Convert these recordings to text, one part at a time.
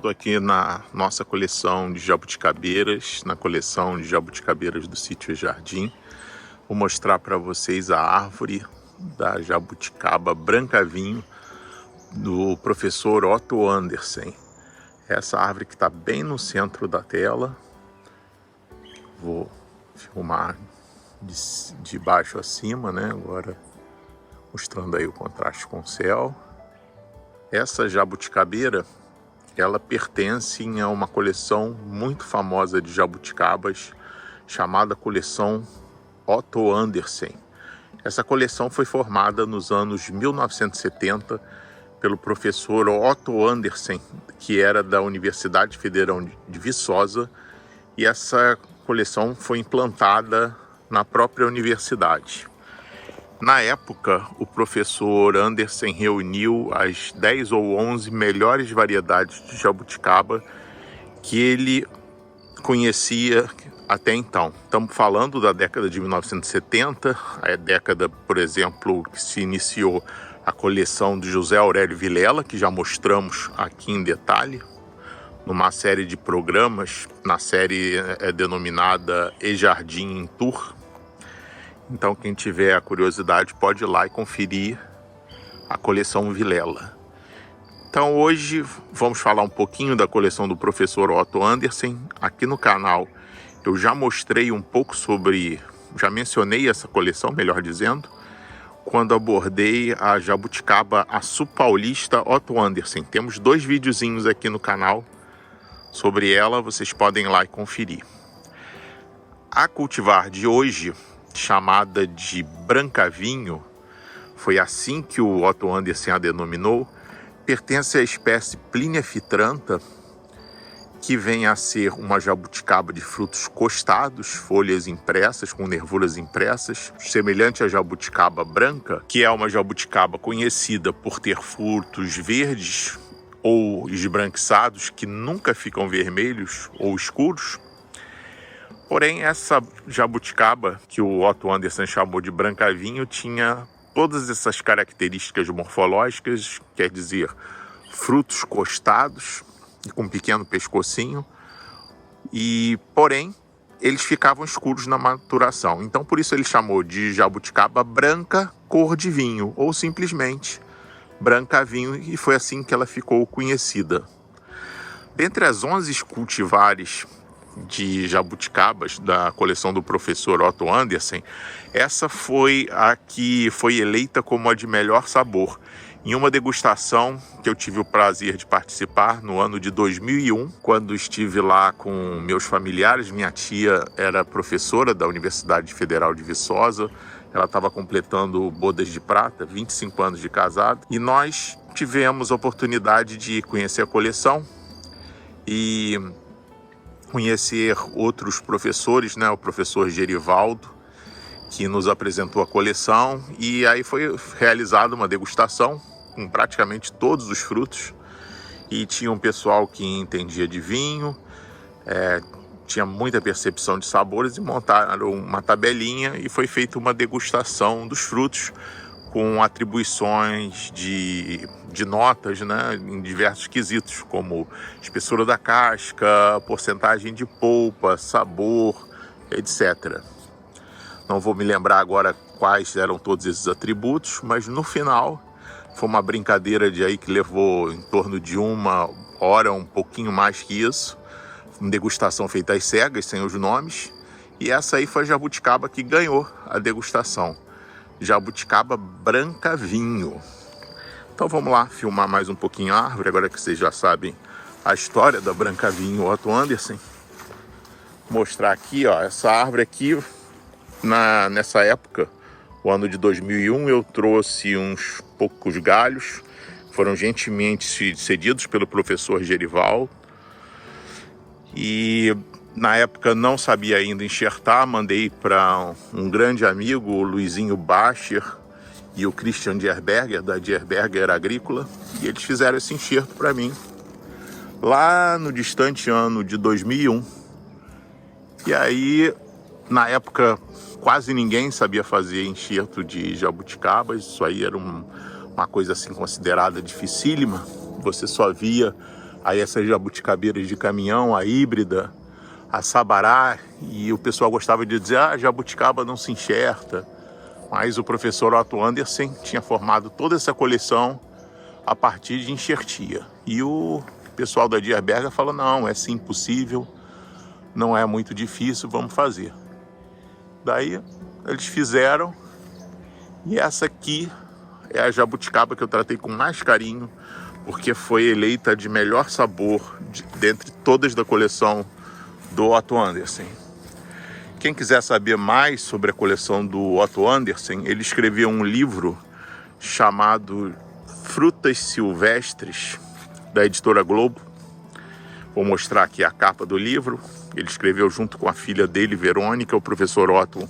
Estou aqui na nossa coleção de jabuticabeiras, na coleção de jabuticabeiras do Sítio Jardim. Vou mostrar para vocês a árvore da jabuticaba branca vinho do professor Otto Andersen. Essa árvore que está bem no centro da tela. Vou filmar de baixo a cima, né? Agora mostrando aí o contraste com o céu. Essa jabuticabeira, ela pertence a uma coleção muito famosa de jabuticabas chamada coleção Otto Andersen. Essa coleção foi formada nos anos 1970 pelo professor Otto Andersen, que era da Universidade Federal de Viçosa, e essa coleção foi implantada na própria universidade. Na época, o professor Andersen reuniu as 10 ou 11 melhores variedades de jabuticaba que ele conhecia até então. Estamos falando da década de 1970, a década, por exemplo, que se iniciou a coleção de José Aurélio Vilela, que já mostramos aqui em detalhe, numa série de programas, na série denominada E Jardim em Tour. Então, quem tiver a curiosidade pode ir lá e conferir a coleção Vilela. Então, hoje vamos falar um pouquinho da coleção do professor Otto Andersen. Aqui no canal eu já mostrei um pouco já mencionei essa coleção, melhor dizendo, quando abordei a jabuticaba Açu Paulista Otto Andersen. Temos 2 videozinhos aqui no canal sobre ela, vocês podem ir lá e conferir. A cultivar de hoje, chamada de branca vinho, foi assim que o Otto Andersen a denominou, pertence à espécie Plinia phitrantha, que vem a ser uma jabuticaba de frutos costados, folhas impressas, com nervuras impressas, semelhante à jabuticaba branca, que é uma jabuticaba conhecida por ter frutos verdes ou esbranquiçados, que nunca ficam vermelhos ou escuros. Porém, essa jabuticaba, que o Otto Andersen chamou de branca vinho, tinha todas essas características morfológicas, quer dizer, frutos costados e com um pequeno pescocinho, porém, eles ficavam escuros na maturação. Então, por isso ele chamou de jabuticaba branca cor de vinho, ou simplesmente branca vinho, e foi assim que ela ficou conhecida. Dentre as 11 cultivares de jabuticabas da coleção do professor Otto Andersen, essa foi a que foi eleita como a de melhor sabor em uma degustação que eu tive o prazer de participar no ano de 2001, quando estive lá com meus familiares. Minha tia era professora da Universidade Federal de Viçosa, ela estava completando bodas de prata, 25 anos de casado, e nós tivemos a oportunidade de conhecer a coleção e conhecer outros professores, né? O professor Gerivaldo, que nos apresentou a coleção, e aí foi realizada uma degustação com praticamente todos os frutos, e tinha um pessoal que entendia de vinho, tinha muita percepção de sabores, e montaram uma tabelinha e foi feita uma degustação dos frutos com atribuições de notas, né, em diversos quesitos, como espessura da casca, porcentagem de polpa, sabor, etc. Não vou me lembrar agora quais eram todos esses atributos, mas no final foi uma brincadeira que levou em torno de 1 hora, um pouquinho mais que isso, uma degustação feita às cegas, sem os nomes, e essa aí foi a jabuticaba que ganhou a degustação. Jabuticaba branca vinho. Então vamos lá filmar mais um pouquinho a árvore, agora que vocês já sabem a história da branca vinho Otto Andersen. Mostrar aqui, ó, essa árvore aqui, nessa época, o ano de 2001, eu trouxe uns poucos galhos, foram gentilmente cedidos pelo professor Gerivaldo, e na época não sabia ainda enxertar, mandei para um grande amigo, o Luizinho Bacher e o Christian Dierberger, da Dierberger Agrícola, e eles fizeram esse enxerto para mim, lá no distante ano de 2001. E aí, na época, quase ninguém sabia fazer enxerto de jabuticabas, isso aí era uma coisa assim considerada dificílima, você só via aí essas jabuticabeiras de caminhão, a híbrida, a sabará, e o pessoal gostava de dizer, jabuticaba não se enxerta, mas o professor Otto Andersen tinha formado toda essa coleção a partir de enxertia. E o pessoal da Dierberger falou, não, é sim possível, não é muito difícil, vamos fazer. Daí eles fizeram, e essa aqui é a jabuticaba que eu tratei com mais carinho, porque foi eleita de melhor sabor dentre todas da coleção do Otto Andersen. Quem quiser saber mais sobre a coleção do Otto Andersen, ele escreveu um livro chamado Frutas Silvestres, da editora Globo. Vou mostrar aqui a capa do livro. Ele escreveu junto com a filha dele, Verônica. O professor Otto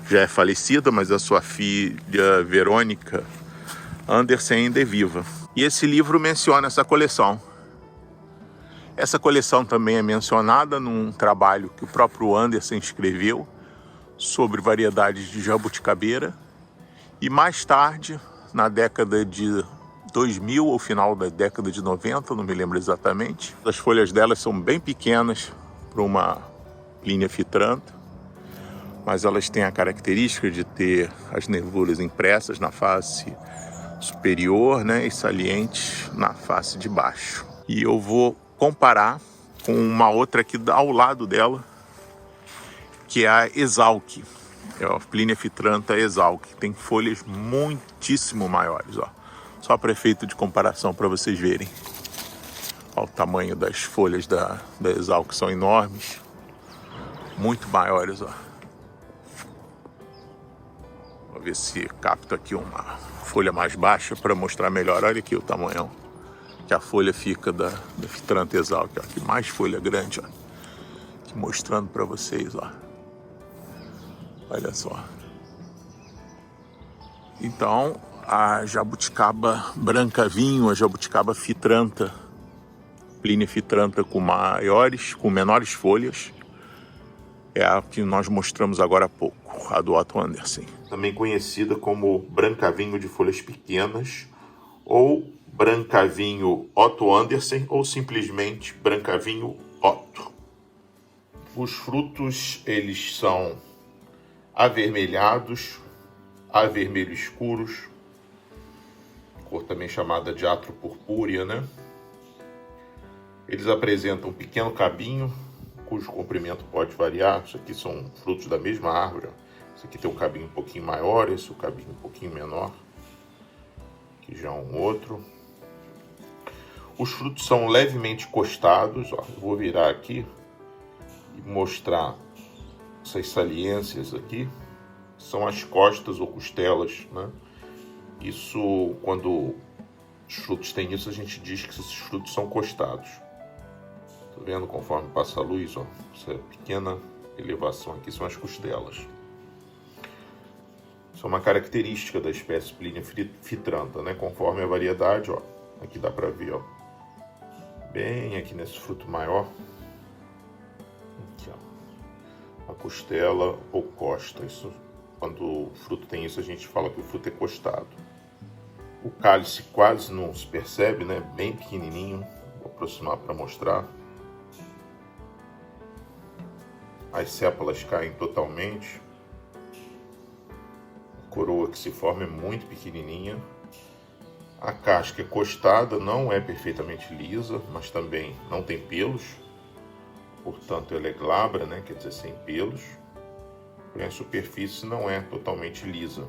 já é falecida, mas a sua filha, Verônica Andersen, ainda é viva. E esse livro menciona essa coleção. Essa coleção também é mencionada num trabalho que o próprio Andersen escreveu sobre variedades de jabuticabeira. E mais tarde, na década de 2000 ou final da década de 90, não me lembro exatamente. As folhas delas são bem pequenas para uma Plinia Phitrantha, mas elas têm a característica de ter as nervuras impressas na face superior, né, e salientes na face de baixo. E eu vou comparar com uma outra aqui ao lado dela, que é a Exalc. É a Plinia Phitrantha Exalc. Tem folhas muitíssimo maiores, ó. Só para efeito de comparação para vocês verem. Ó, o tamanho das folhas da Exalc são enormes. Muito maiores, ó. Vou ver se capto aqui uma folha mais baixa para mostrar melhor. Olha aqui o tamanho que a folha fica da Phitrantha Exalc, ó. Que mais folha grande, ó. Aqui mostrando para vocês, ó. Olha só. Então, a jabuticaba branca vinho, a jabuticaba Phitrantha, Plinia Phitrantha com menores folhas, é a que nós mostramos agora há pouco, a do Otto Andersen. Também conhecida como branca vinho de folhas pequenas, ou branca vinho Otto Andersen, ou simplesmente branca vinho Otto. Os frutos, eles são avermelhados, a vermelho escuros, cor também chamada de atro purpúrea, né? Eles apresentam um pequeno cabinho, cujo comprimento pode variar. Isso aqui são frutos da mesma árvore. Esse aqui tem um cabinho um pouquinho maior, esse um cabinho um pouquinho menor. Aqui já um outro. Os frutos são levemente costados. Ó, eu vou virar aqui e mostrar essas saliências aqui. São as costas ou costelas, né? Isso, quando os frutos têm isso, a gente diz que esses frutos são costados. Tá vendo? Conforme passa a luz, ó, essa pequena elevação aqui são as costelas. Isso é uma característica da espécie Plinia Phitrantha, né? Conforme a variedade, ó, aqui dá para ver, ó, bem aqui nesse fruto maior, aqui, ó, a costela ou costa. Isso, quando o fruto tem isso, a gente fala que o fruto é costado. O cálice quase não se percebe, né? Bem pequenininho. Vou aproximar para mostrar. As sépalas caem totalmente. A coroa que se forma é muito pequenininha. A casca é costada, não é perfeitamente lisa, mas também não tem pelos. Portanto, ela é glabra, né? Quer dizer, sem pelos. Porém, a superfície não é totalmente lisa.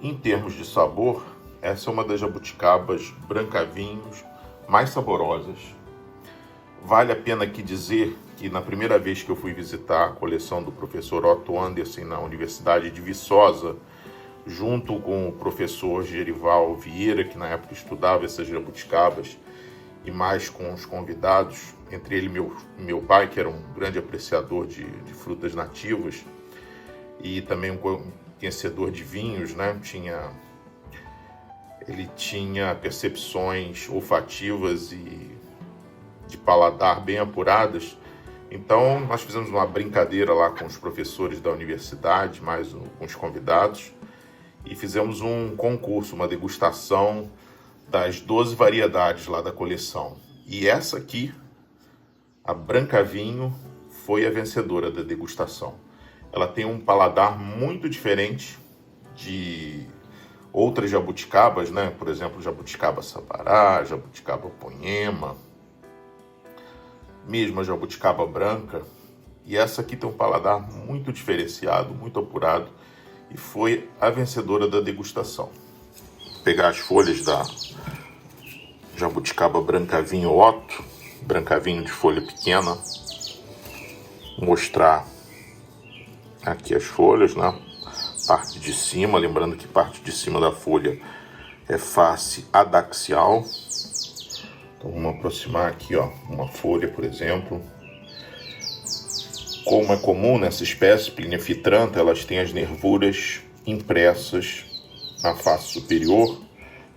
Em termos de sabor, essa é uma das jabuticabas branca-vinhos mais saborosas. Vale a pena aqui dizer que na primeira vez que eu fui visitar a coleção do professor Otto Andersen na Universidade de Viçosa, junto com o professor Gerival Vieira, que na época estudava essas jabuticabas, e mais com os convidados, entre ele meu pai, que era um grande apreciador de frutas nativas, e também um conhecedor de vinhos, né? Ele tinha percepções olfativas e de paladar bem apuradas. Então, nós fizemos uma brincadeira lá com os professores da universidade, mais com os convidados, e fizemos um concurso, uma degustação das 12 variedades lá da coleção. E essa aqui, a Branca Vinho, foi a vencedora da degustação. Ela tem um paladar muito diferente de outras jabuticabas, né? Por exemplo, jabuticaba sabará, jabuticaba poema, mesmo a jabuticaba branca. E essa aqui tem um paladar muito diferenciado, muito apurado, e foi a vencedora da degustação. Vou pegar as folhas da jabuticaba Branca Vinho Otto, Branca Vinho de folha pequena, mostrar aqui as folhas, né? Parte de cima, lembrando que parte de cima da folha é face adaxial. Então vamos aproximar aqui, ó, uma folha, por exemplo. Como é comum nessa espécie Plinifitrantha, elas têm as nervuras impressas na face superior.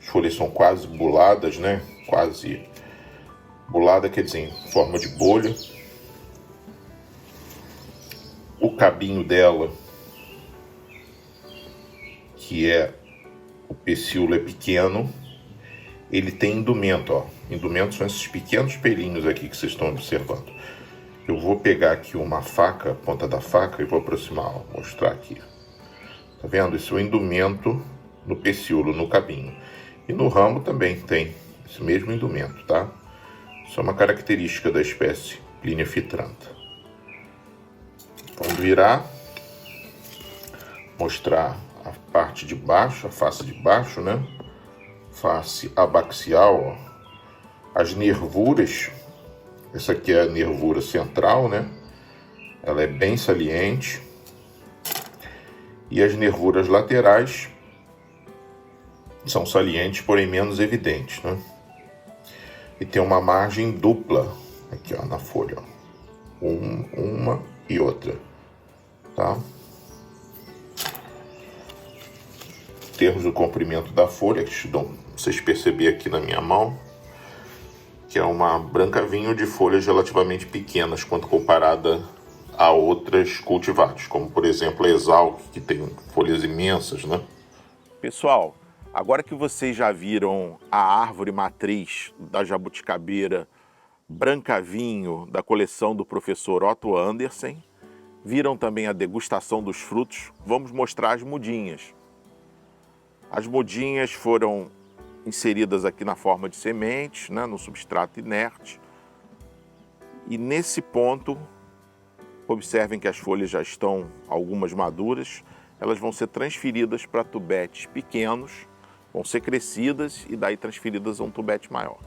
As folhas são quase buladas, né? Quase bulada, quer dizer, em forma de bolha. O cabinho dela, que é o pecíolo, é pequeno. Ele tem indumento, ó. Indumento são esses pequenos pelinhos aqui que vocês estão observando. Eu vou pegar aqui uma faca, a ponta da faca, e vou aproximar, ó, mostrar aqui. Tá vendo? Esse é o indumento no pecíolo, no cabinho. E no ramo também tem esse mesmo indumento, tá? Isso é uma característica da espécie Plinifitrantha. Vamos virar, mostrar a parte de baixo, a face de baixo, né? Face abaxial, ó. As nervuras, essa aqui é a nervura central, né? Ela é bem saliente. E as nervuras laterais são salientes, porém menos evidentes, né? E tem uma margem dupla aqui, ó, na folha, ó. Uma e outra, tá? Em termos do comprimento da folha, que vocês perceberem aqui na minha mão, que é uma Branca Vinho de folhas relativamente pequenas quando comparada a outras cultivares, como por exemplo a Exalc, que tem folhas imensas, né? Pessoal, agora que vocês já viram a árvore matriz da jabuticabeira Branca Vinho da coleção do professor Otto Andersen, viram também a degustação dos frutos, vamos mostrar as mudinhas. As mudinhas foram inseridas aqui na forma de sementes, né, no substrato inerte. E nesse ponto, observem que as folhas já estão algumas maduras, elas vão ser transferidas para tubetes pequenos, vão ser crescidas e daí transferidas a um tubete maior.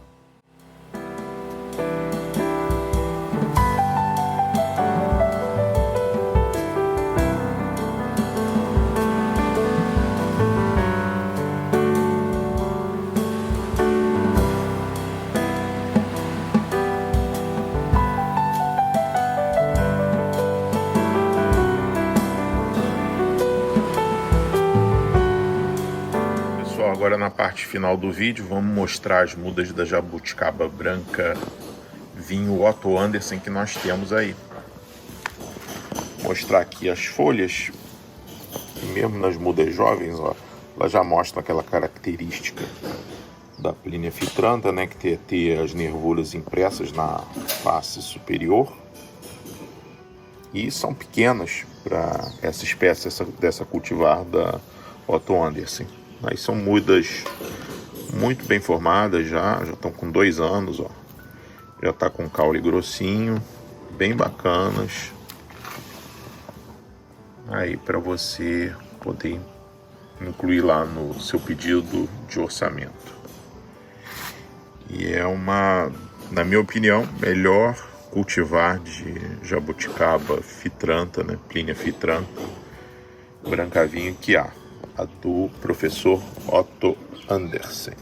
Agora na parte final do vídeo vamos mostrar as mudas da jabuticaba Branca Vinho Otto Andersen que nós temos aí. Mostrar aqui as folhas, e mesmo nas mudas jovens, ó, ela já mostra aquela característica da Plinifitrantha, né, que ter as nervuras impressas na face superior. E são pequenas para essa espécie, dessa cultivar da Otto Andersen. Aí são mudas muito bem formadas, já estão com 2 anos, ó. Já está com caule grossinho, bem bacanas. Aí para você poder incluir lá no seu pedido de orçamento. E é uma, na minha opinião, melhor cultivar de jabuticaba Fitrantha, né, Plinifitrantha Branca Vinho que há. A do professor Otto Andersen.